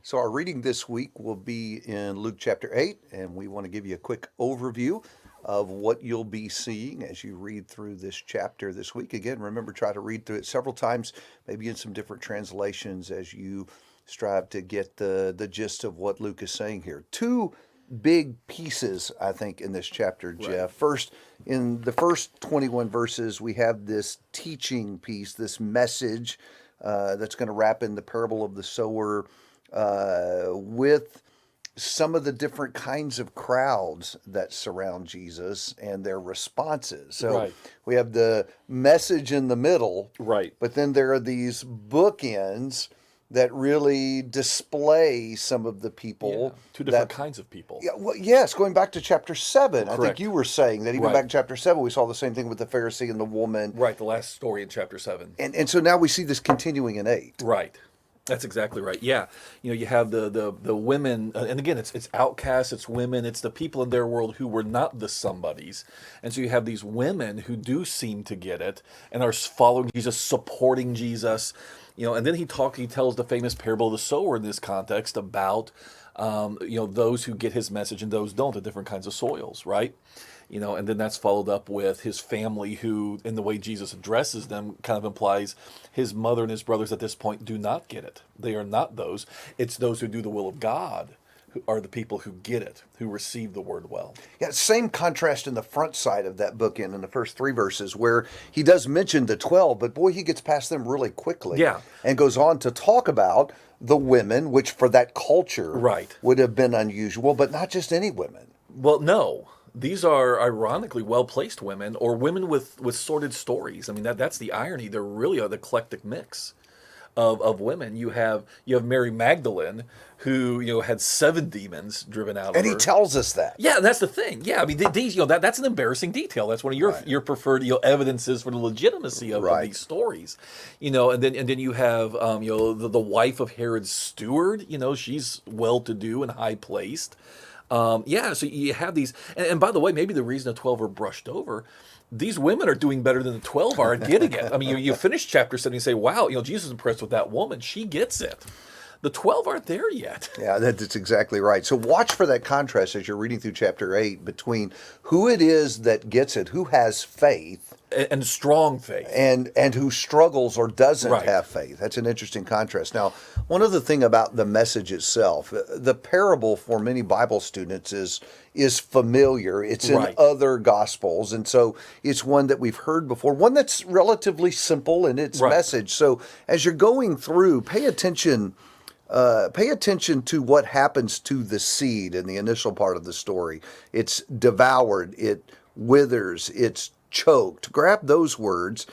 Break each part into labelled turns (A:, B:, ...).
A: So, our reading this week will be in Luke chapter 8, and we want to give you a quick overview of what you'll be seeing as you read through this chapter this week. Again, remember, try to read through it several times, maybe in some different translations as you strive to get the gist of what Luke is saying here. Two big pieces, I think, in this chapter, Jeff. First, in the first 21 verses, we have this teaching piece, this message that's going to wrap in the parable of the sower with some of the different kinds of crowds that surround Jesus and their responses. So
B: Right.
A: we have the message in the middle,
B: Right.
A: but then there are these bookends that really display some of the people.
B: Two different
A: that
B: kinds of people.
A: Yeah, well, yes, going back to chapter 7, I think
B: Correct.
A: you were saying that even
B: Right.
A: back in chapter 7, we saw the same thing with the Pharisee and the woman.
B: Right, the last story in chapter 7.
A: And so now we see this continuing in 8.
B: Right. That's exactly right. Yeah. You have the women, and again, it's outcasts, it's women, it's the people in their world who were not the somebodies. And so you have these women who do seem to get it and are following Jesus, supporting Jesus. And then he tells the famous parable of the sower in this context about, those who get his message and those don't, the different kinds of soils, right? And then that's followed up with his family who, in the way Jesus addresses them, kind of implies his mother and his brothers at this point do not get it. They are not those. It's those who do the will of God who are the people who get it, who receive the word well.
A: Yeah, same contrast in the front side of that bookend in the first 3 verses where he does mention the 12, but boy, he gets past them really quickly.
B: Yeah.
A: And goes on to talk about the women, which for that culture
B: Right.
A: would have been unusual, but not just any women.
B: Well, no. These are ironically well-placed women or women with sordid stories. I mean, that's the irony. They're really an eclectic mix of women. You have Mary Magdalene, who had 7 demons driven out of
A: And
B: her.
A: he tells us that.
B: Yeah, and that's the thing. Yeah, I mean, these, that's an embarrassing detail. That's one of your preferred, evidences for the legitimacy of these stories. And then you have, the wife of Herod's steward. She's well-to-do and high-placed. So you have these, and by the way, maybe the reason the 12 are brushed over, these women are doing better than the 12 are at getting it. I mean, you finish chapter 7 and you say, wow, Jesus is impressed with that woman. She gets it. The 12 aren't there yet.
A: Yeah, that's exactly right. So watch for that contrast as you're reading through chapter 8 between who it is that gets it, who has faith,
B: And strong faith.
A: and who struggles or doesn't
B: Right.
A: have faith. That's an interesting contrast. Now, one other thing about the message itself, the parable for many Bible students is familiar. It's in
B: Right.
A: other gospels, and so it's one that we've heard before, one that's relatively simple in its
B: Right.
A: message. So as you're going through, pay attention to what happens to the seed in the initial part of the story. It's devoured, it withers, it's choked. Grab those words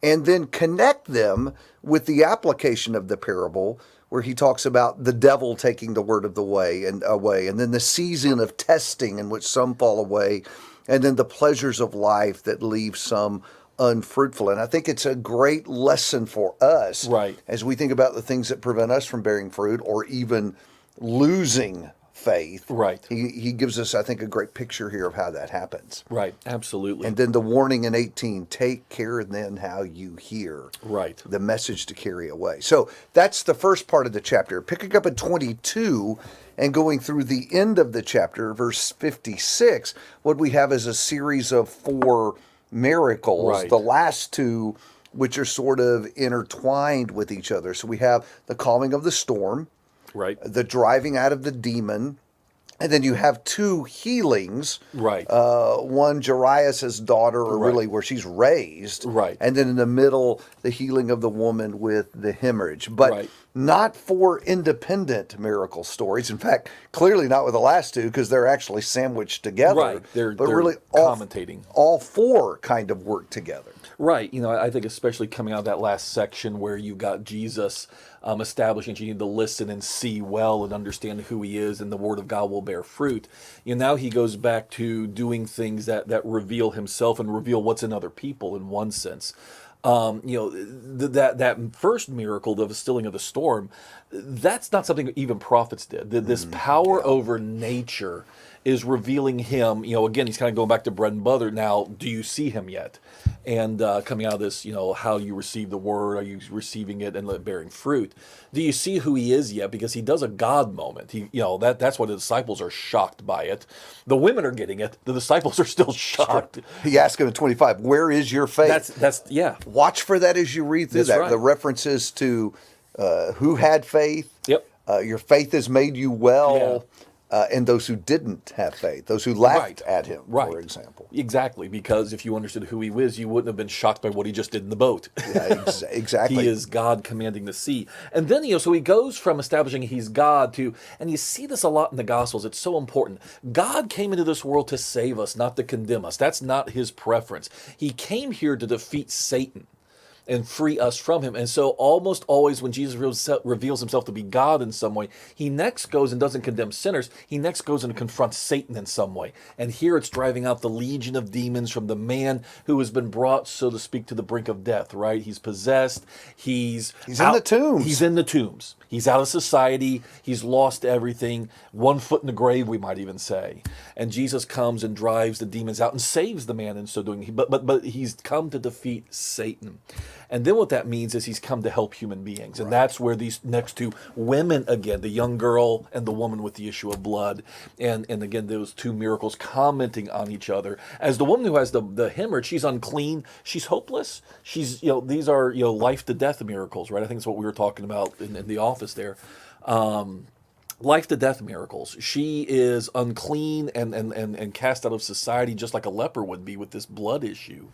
A: and then connect them with the application of the parable where he talks about the devil taking the word of the way and away, and then the season of testing in which some fall away, and then the pleasures of life that leave some unfruitful. And I think it's a great lesson for us
B: Right.
A: as we think about the things that prevent us from bearing fruit or even losing faith.
B: Right.
A: He gives us, I think, a great picture here of how that happens.
B: Right, absolutely.
A: And then the warning in 18, take care then how you hear.
B: Right.
A: The message to carry away. So that's the first part of the chapter. Picking up at 22 and going through the end of the chapter, verse 56, what we have is a series of 4 miracles.
B: Right.
A: The last 2, which are sort of intertwined with each other. So we have the calming of the storm,
B: Right.
A: the driving out of the demon, and then you have 2 healings.
B: Right.
A: One, Jairus' daughter, or
B: Right.
A: really where she's raised.
B: Right.
A: And then in the middle, the healing of the woman with the hemorrhage. But
B: Right.
A: not 4 independent miracle stories. In fact, clearly not with the last 2 because they're actually sandwiched together.
B: Right. They're
A: really
B: commentating.
A: all 4 kind of work together.
B: Right. I think especially coming out of that last section where you got Jesus establishing you need to listen and see well and understand who he is, and the word of God will bear fruit. Now he goes back to doing things that reveal himself and reveal what's in other people in one sense. That first miracle, the stilling of the storm, that's not something even prophets did. This power over nature is revealing him. Again, he's kind of going back to bread and butter. Now, do you see him yet? And coming out of this, how you receive the word, are you receiving it and bearing fruit? Do you see who he is yet? Because he does a God moment. That's why the disciples are shocked by it. The women are getting it. The disciples are still shocked.
A: He asked him in 25, where is your faith?
B: Yeah.
A: Watch for that as you read through
B: That's
A: that.
B: right.
A: The references to who had faith.
B: Yep.
A: Your faith has made you well. And those who didn't have faith, those who laughed at him, for example.
B: Exactly, because if you understood who he was, you wouldn't have been shocked by what he just did in the boat.
A: Yeah, exactly.
B: He is God commanding the sea. And then, so he goes from establishing he's God to, and you see this a lot in the Gospels, it's so important. God came into this world to save us, not to condemn us. That's not his preference. He came here to defeat Satan and free us from him. And so almost always when Jesus reveals himself to be God in some way, he next goes and doesn't condemn sinners. He next goes and confronts Satan in some way. And here it's driving out the legion of demons from the man who has been brought, so to speak, to the brink of death, right? He's possessed. He's
A: in the tombs.
B: He's in the tombs. He's out of society. He's lost everything. 1 foot in the grave, we might even say. And Jesus comes and drives the demons out and saves the man in so doing. But he's come to defeat Satan. And then what that means is he's come to help human beings. And that's where these next two women, again, the young girl and the woman with the issue of blood, and again, those two miracles commenting on each other. As the woman who has the hemorrhage, she's unclean, she's hopeless. She's, these are, life to death miracles, right? I think that's what we were talking about in the office there. Life to death miracles. She is unclean and cast out of society just like a leper would be with this blood issue.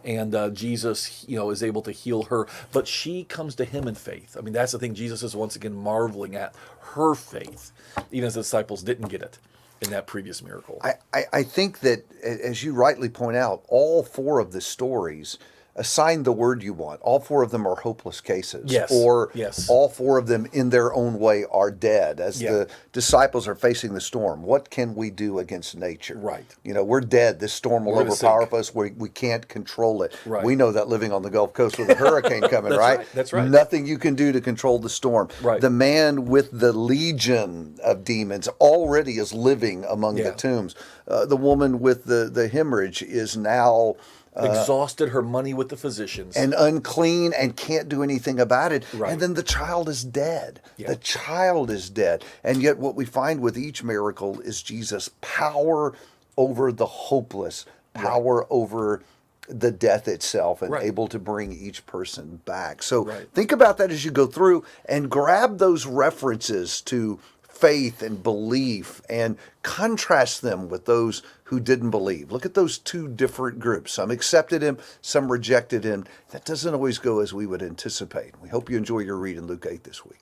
B: And Jesus, is able to heal her. But she comes to him in faith. I mean, that's the thing. Jesus is once again marveling at her faith, even as the disciples didn't get it in that previous miracle.
A: I think that, as you rightly point out, all 4 of the stories assign the word you want. All 4 of them are hopeless cases.
B: Yes.
A: Or
B: Yes.
A: all 4 of them in their own way are dead. As the disciples are facing the storm, what can we do against nature?
B: Right.
A: We're dead. This storm will
B: We're gonna
A: overpower
B: sink.
A: us. We can't control it.
B: Right.
A: We know that living on the Gulf Coast with a hurricane coming,
B: That's
A: right?
B: right. That's right.
A: Nothing you can do to control the storm.
B: Right.
A: The man with the legion of demons already is living among the
B: Yeah.
A: tombs. The woman with the hemorrhage is now
B: Exhausted her money with the physicians.
A: and unclean and can't do anything about it.
B: Right.
A: And then the child is dead.
B: Yeah.
A: The child is dead. And yet what we find with each miracle is Jesus' power over the hopeless, power over the death itself, and
B: Right.
A: able to bring each person back. So
B: Right.
A: think about that as you go through, and grab those references to faith and belief and contrast them with those who didn't believe. Look at those 2 different groups. Some accepted him, some rejected him. That doesn't always go as we would anticipate. We hope you enjoy your read in Luke 8 this week.